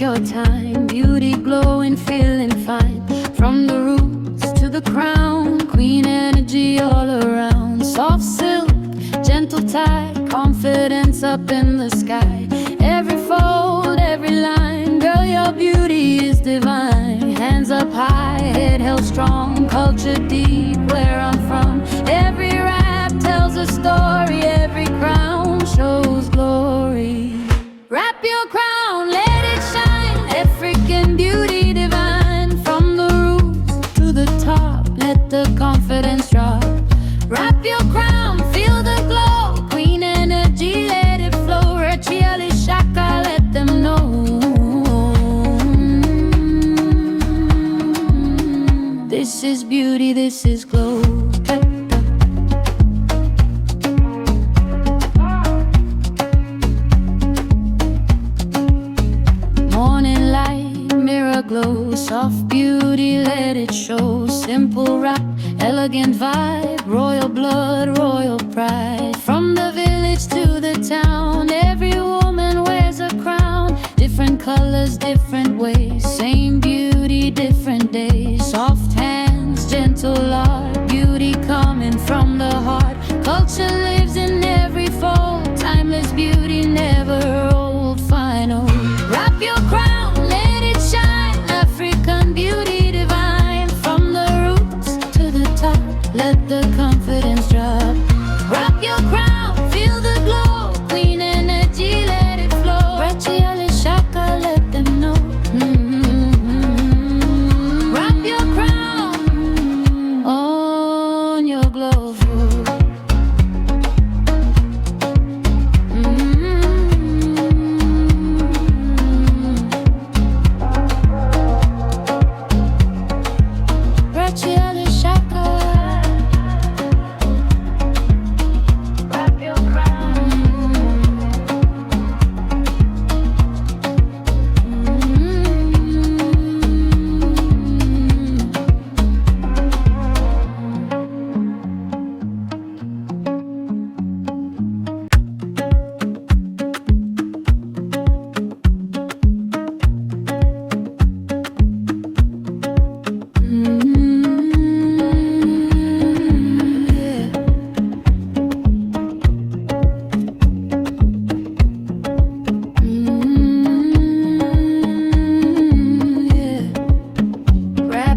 your time. Beauty glowing, feeling fine. From the roots to the crown, queen energy all around. Soft silk, gentle tide, confidence up in the sky. Every fold, every line, girl, your beauty is divine. Hands up high, head held strong, culture deep where I'm from. Every rap tells a story, every crown shows glory. Wrap your crown, let it shine, African beauty divine. From the roots to the top, let the confidence drop. Wrap your crown, feel the glow, queen energy, let it flow. Gele shaka, let them know. This is beauty, this is glow. Morning light, mirror glow, soft beauty, let it show. Simple rap, elegant vibe, royal blood, royal pride. From the village to the town, every woman wears a crown. Different colors, different ways, same beauty, different days. Soft hands, gentle art, beauty coming from the heart. Culture lives in every fold, timeless beauty, never old. Final, wrap your crown, let it shine, African beauty divine. From the roots to the top, let the confidence drop. Wrap your crown, feel the glow, queen energy, let it flow. Gele shaka, let them know. Wrap your crown on your glow. Gele shaka.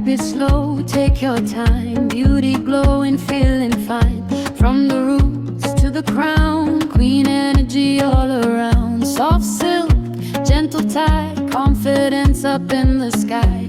It slow, take your time. Beauty glowing, feeling fine. From the roots to the crown, queen energy all around. Soft silk, gentle tide, confidence up in the sky.